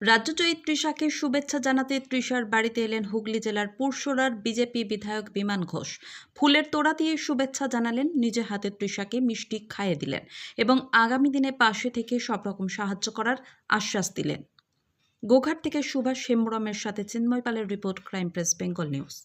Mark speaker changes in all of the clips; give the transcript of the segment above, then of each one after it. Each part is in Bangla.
Speaker 1: রাজ্যজয়ী তৃষাকে শুভেচ্ছা জানাতে তৃষার বাড়িতে এলেন হুগলি জেলার পুরসরার বিজেপি বিধায়ক বিমান ঘোষ। ফুলের তোড়া দিয়ে শুভেচ্ছা জানালেন, নিজে হাতে তৃষাকে মিষ্টি খাইয়ে দিলেন এবং আগামী দিনে পাশে থেকে সব রকম সাহায্য করার আশ্বাস দিলেন। গোঘাট থেকে সুভাষ হেমব্রমের সাথে চিন্ময় পালের report, crime press Bengal news.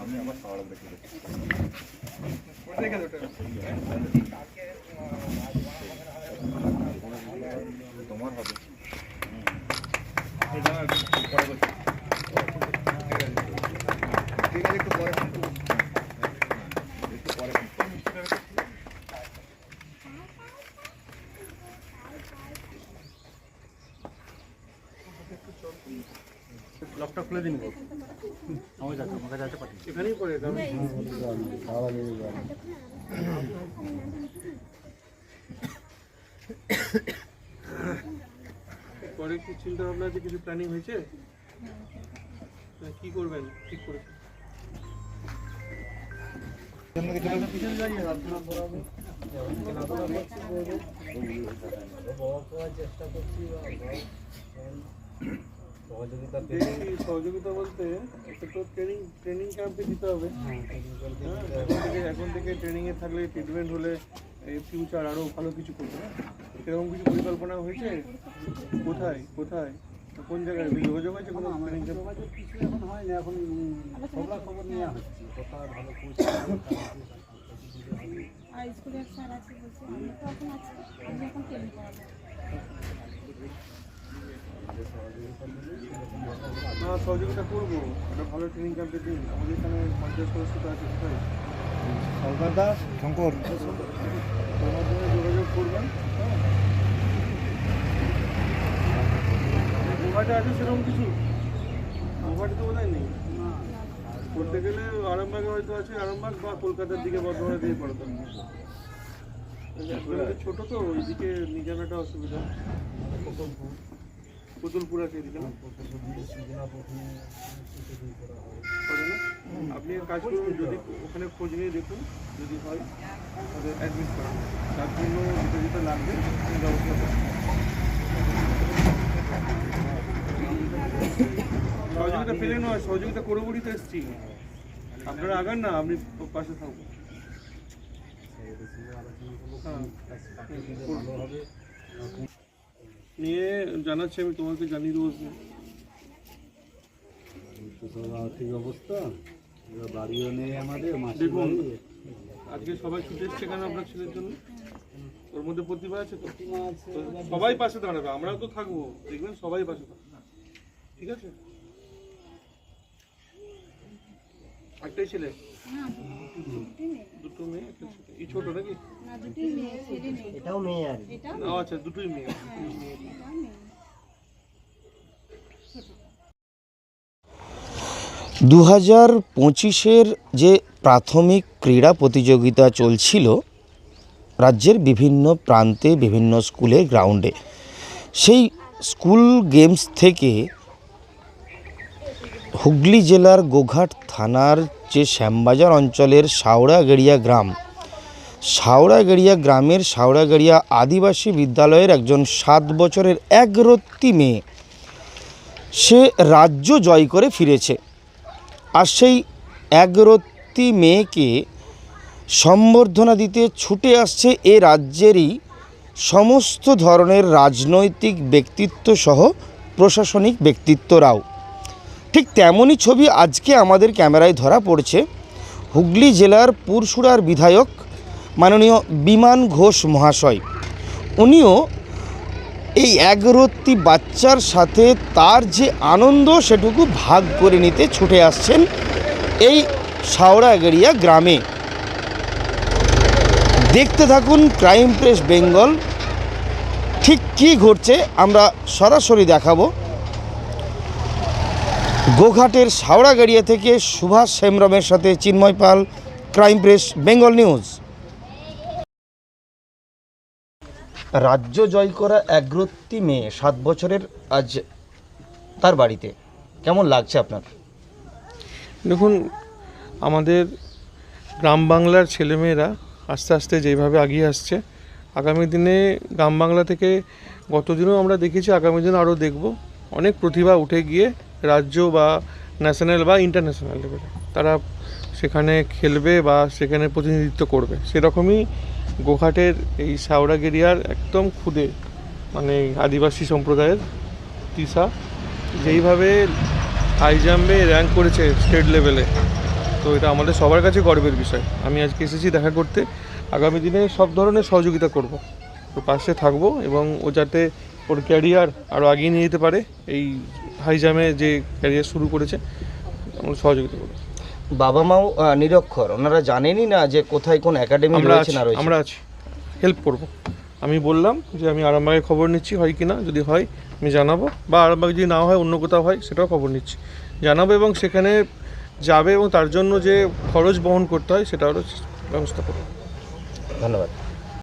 Speaker 2: আমি আমার খাওয়া দেখে তোমার হবে ঠিক আছে, একটু পরে
Speaker 3: লকটা খুলে দিন। আমার কাছে পাঠিয়ে এখানেই পড়ে পরে কি চিন্তা ভাবনা আছে? কিছু প্ল্যানিং হয়েছে? কি করবেন ঠিক করেছেন? সহযোগিতা বলতে একটা তো ট্রেনিং ক্যাম্পে দিতে হবে। এখন থেকে ট্রেনিংয়ে থাকলে, ট্রিটমেন্ট হলে ফিউচার আরও ভালো কিছু করবে। এরকম কিছু পরিকল্পনা হয়েছে? কোথায় কোন জায়গায় যোগাযোগ হয়েছে? কোনো ট্রেনিং ক্যাম্প কিছু এখন হয় না, এখন খবর নেওয়া হচ্ছে। কোথায় ভালো সহযোগিতা করবো। একটা ভালো ট্রেনিং ক্যাম্পে দিন। আমাদের এখানে পঞ্চায়েত সদস্য আছে, কোথায় সরকার দাস শঙ্কর, ওর মাধ্যমে যোগাযোগ করবেন। গোঘাটে আছে সেরকম কিছু? গোঘাটে তো বোধহয় নেই। করতে গেলে আরামবাগে হয়তো আছে, আরামবাগ বা কলকাতার দিকে বর্ধমানের দিকে পড়তো। ছোট তো ওইদিকে নিয়ে যাওয়াটা অসুবিধা। পুতুলপুর আছে এদিকে না? আপনি কাজ করুন, যদি ওখানে খোঁজ নিয়ে দেখুন, যদি হয় তাদের অ্যাডমিট করান। তার জন্য যেটা লাগবে ব্যবস্থা করুন। সহযোগিতা পেলে নয়, সহযোগিতা করে বলি তো এসছি। আপনারা আগান না, আপনি পাশে থাকবেন। নিয়ে জানাচ্ছি, আমি তোমাকে জানিয়ে দেবো।
Speaker 4: আর্থিক অবস্থা বাড়িও নেই আমাদের।
Speaker 3: দেখুন, আজকে সবাই ছুটে এসছে কেন? আপনার ছেলের জন্য। ওর মধ্যে প্রতিভা আছে তো, সবাই পাশে দাঁড়াবে। আমরাও তো থাকবো, দেখবেন সবাই পাশে থাকবে। ঠিক আছে? একটাই ছেলে? দুটো মেয়ে, একটা ছেলে। এই ছোট নাকি?
Speaker 4: এটাও মেয়ে আর
Speaker 3: আচ্ছা, দুটোই মেয়ে।
Speaker 5: 2025-এর যে প্রাথমিক ক্রীড়া প্রতিযোগিতা চলছিল রাজ্যের বিভিন্ন প্রান্তে, বিভিন্ন স্কুলের গ্রাউন্ডে, সেই স্কুল গেমস থেকে হুগলি জেলার গোঘাট থানার যে শ্যামবাজার অঞ্চলের শাওড়াগড়িয়া গ্রামের শাওড়াগড়িয়া আদিবাসী বিদ্যালয়ের একজন 7 বছরের একরত্তি মেয়ে, সে রাজ্য জয় করে ফিরেছে। আর সেই একরত্তি মেয়েকে সম্বর্ধনা দিতে ছুটে আসছে এ রাজ্যেরই সমস্ত ধরনের রাজনৈতিক ব্যক্তিত্ব সহ প্রশাসনিক ব্যক্তিত্বরাও। ঠিক তেমনই ছবি আজকে আমাদের ক্যামেরায় ধরা পড়ছে হুগলি জেলার পুরসুরার বিধায়ক মাননীয় বিমান ঘোষ মহাশয়। উনিও এই একরত্তি বাচ্চার সাথে তার যে আনন্দ সেটুকু ভাগ করে নিতে ছুটে আসছেন এই শাওড়াগেড়িয়া গ্রামে। দেখতে থাকুন ক্রাইম প্রেস বেঙ্গল, ঠিক কী ঘটছে আমরা সরাসরি দেখাবো। গোঘাটের শাওড়াগেড়িয়া থেকে সুভাষ হেমব্রমের সাথে চিন্ময় পাল, ক্রাইম প্রেস বেঙ্গল নিউজ। রাজ্য জয় করা একরত্তি মেয়ে 7 বছরের আজ তার বাড়িতে, কেমন লাগছে আপনার?
Speaker 3: দেখুন, আমাদের গ্রাম বাংলার ছেলেমেয়েরা আস্তে আস্তে যেভাবে এগিয়ে আসছে, আগামী দিনে গ্রাম বাংলা থেকে গত দিনেও আমরা দেখেছি, আগামী দিনে আরও দেখব অনেক প্রতিভা উঠে গিয়ে রাজ্য বা ন্যাশনাল বা ইন্টারন্যাশনাল লেভেলে তারা সেখানে খেলবে বা সেখানে প্রতিনিধিত্ব করবে। সেরকমই গোঘাটের এই শাওড়াগেড়িয়ার একদম খুদে মানে আদিবাসী সম্প্রদায়ের তিশা যেইভাবে হাই জাম্পে র্যাঙ্ক করেছে স্টেট লেভেলে, তো এটা আমাদের সবার কাছে গর্বের বিষয়। আমি আজকে এসেছি দেখা করতে, আগামী দিনে সব ধরনের সহযোগিতা করব, তো পাশে থাকবো এবং ও যাতে ওর ক্যারিয়ার আরও এগিয়ে নিয়ে যেতে পারে, এই হাই জাম্পে যে ক্যারিয়ার শুরু করেছে আমরা সহযোগিতা করবো।
Speaker 5: বাবা মাও নিরক্ষর, ওনারা জানেনই না যে কোথায় কোন একাডেমি রয়েছে না রয়েছে।
Speaker 3: আমরা আছি, হেল্প করব। আমি বললাম যে আমি আরামবাগে খবর নিচ্ছি, হয় কি না, যদি হয় আমি জানাবো, বা আরামবাগ যদি না হয় অন্য কোথাও হয় সেটাও খবর নিচ্ছি, জানাবো এবং সেখানে যাবে এবং তার জন্য যে খরচ বহন করতে হয় সেটারও ব্যবস্থা করবো।
Speaker 5: ধন্যবাদ।